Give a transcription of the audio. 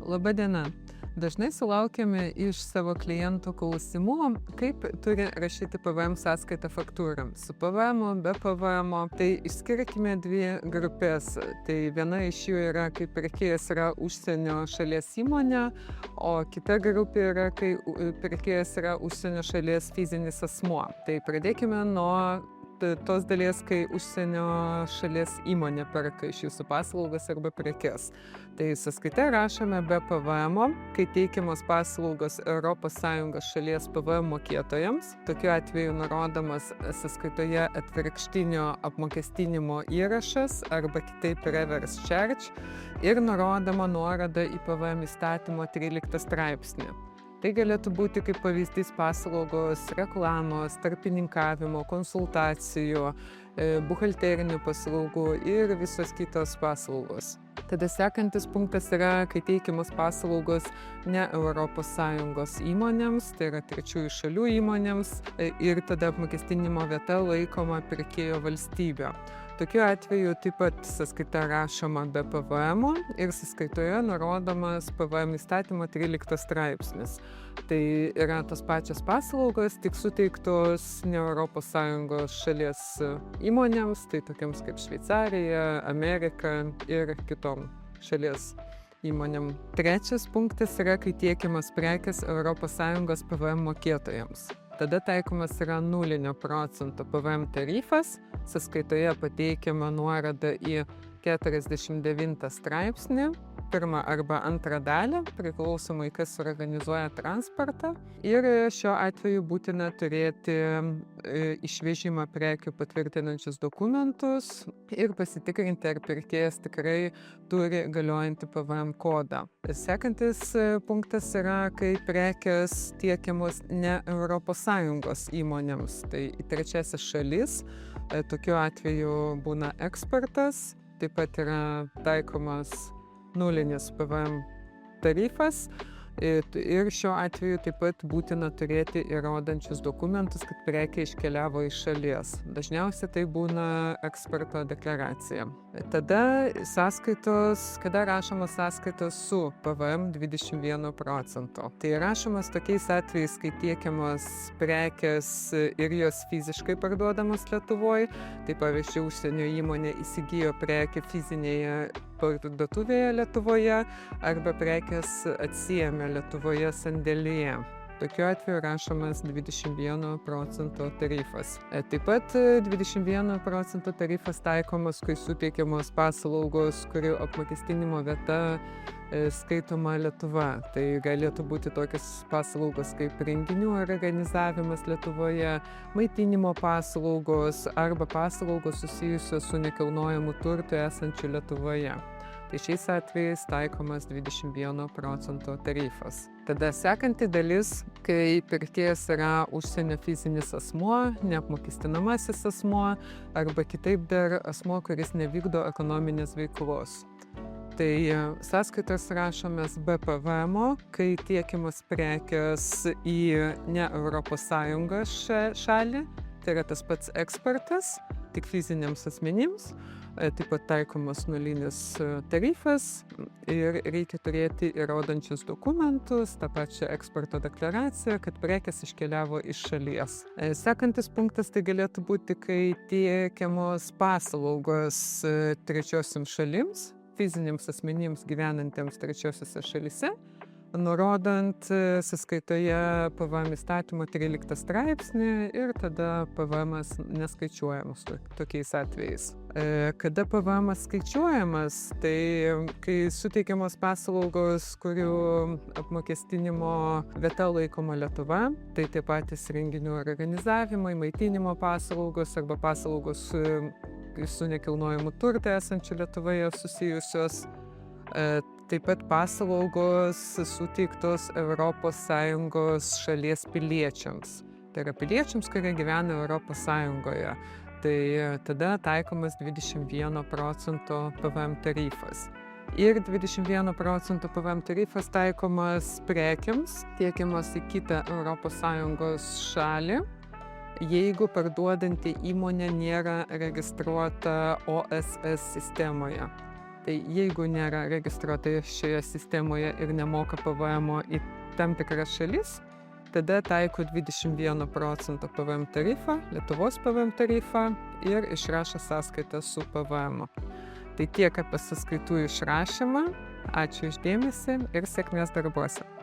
Laba diena. Dažnai sulaukiame iš savo klientų klausimų, kaip turi rašyti PVM sąskaitą faktūrams. Su PVM, be PVM. Tai išskirkime dvi grupės. Tai viena iš jų yra, kai pirkėjas yra užsienio šalies įmonė, o kita grupė yra, kai pirkėjas yra užsienio šalies fizinis asmuo. Tai pradėkime nuo tos dalies, kai užsienio šalies įmonė perka iš jūsų paslaugas arba prekes. Tai sąskaita rašome be PVM, kai teikiamos paslaugos ES šalies PVM mokėtojams. Tokiu atveju nurodomas sąskaitoje atvirkštinio apmokestinimo įrašas arba kitaip reverse charge ir nurodoma nuoroda į PVM įstatymo 13 straipsnį. Tai galėtų būti kaip pavyzdys paslaugos, reklamos, tarpininkavimo, konsultacijų, buhalterinių paslaugų ir visos kitos paslaugos. Tada sekantis punktas yra, kai teikiamos paslaugos ne ES įmonėms, tai yra trečiųjų šalių įmonėms ir tada apmokestinimo vieta laikoma pirkėjo valstybė. Tokiu atveju taip pat sąskaita rašoma be PVM ir sąskaitoje nurodomas PVM įstatymo 13 straipsnis. Tai yra tos pačios paslaugos, tik suteiktos ne ES šalies įmonėms, tai tokiams kaip Šveicarija, Amerika ir kitom šalies įmonėm. Trečias punktas yra, kai tiekiamas prekės ES PVM mokėtojams. Tada taikomas yra 0% PVM tarifas, sąskaitoje pateikiama nuoroda į 49 straipsnį, pirmą arba antrą dalį, priklausomai kas organizuoja transportą. Ir šiuo atveju būtina turėti išvežimą prekių patvirtinančius dokumentus ir pasitikrinti, ar pirkėjas tikrai turi galiojantį PVM kodą. Sekantis punktas yra, kai prekės tiekiamos ne ES įmonėms, tai į trečiasis šalis. Tokiu atveju būna eksportas, taip pat yra taikomas nulinis PVM tarifas ir šiuo atveju taip pat būtina turėti įrodančius dokumentus, kad prekė iškeliavo iš šalies. Dažniausiai tai būna eksporto deklaracija. Tada sąskaitos, kada rašomas sąskaitos su PVM 21%. Tai rašomas tokiais atvejais, kai tiekiamos prekės ir jos fiziškai parduodamos Lietuvoje. Tai pavyzdžiui, užsienio įmonė įsigijo prekę fizinėje parduotuvėje Lietuvoje arba prekės atsiėmė Lietuvoje sandėlyje. Tokiu atveju rašomas 21% tarifas. Taip pat 21% tarifas taikomas, kai suteikiamos paslaugos, kurių apmokestinimo vieta skaitoma Lietuva. Tai galėtų būti tokios paslaugos kaip renginių organizavimas Lietuvoje, maitinimo paslaugos arba paslaugos susijusios su nekilnojamu turtu esančiu Lietuvoje. Tai šiais atvejais taikomas 21% tarifas. Tada sekanti dalis, kai pirkėjas yra užsienio fizinis asmuo, neapmokestinamasis asmuo arba kitaip dar asmuo, kuris nevykdo ekonominės veiklos. Tai sąskaitas rašomės be PVM, kai tiekiamas prekės į ne ES šalį, tai yra tas pats eksportas, tik fiziniams asmenims. Taip pat taikomas nulinis tarifas ir reikia turėti įrodančius dokumentus, tą pačią eksporto deklaraciją, kad prekės iškeliavo iš šalies. Sekantis punktas tai galėtų būti, kai tiekiamos paslaugos trečiosiams šalims, fiziniams asmenims gyvenantiems trečiosiose šalyse, nurodant sąskaitoje PVM įstatymo 13 straipsnį ir tada PVM neskaičiuojamas tokiais atvejais. Kada PVM skaičiuojamas, tai kai suteikiamos paslaugos, kurių apmokestinimo vieta laikoma Lietuva, tai tie patys renginių organizavimai, maitinimo paslaugos arba paslaugos su nekilnojamu turtu esančiu Lietuvoje susijusios. Taip pat paslaugos suteiktos ES šalies piliečiams. Tai yra piliečiams, kurie gyvena ES. Tai tada taikomas 21% PVM tarifas. Ir 21% PVM tarifas taikomas prekiams, tiekiamas į kitą ES šalį, jeigu parduodanti įmonė nėra registruota OSS sistemoje. Tai jeigu nėra registruota šioje sistemoje ir nemoka PVM į tam tikras šalis, tada taiko 21 procento PVM tarifą, Lietuvos PVM tarifą ir išrašo sąskaitą su PVM. Tai tiek apie sąskaitų išrašymą. Ačiū už dėmesį ir sėkmės darbuose.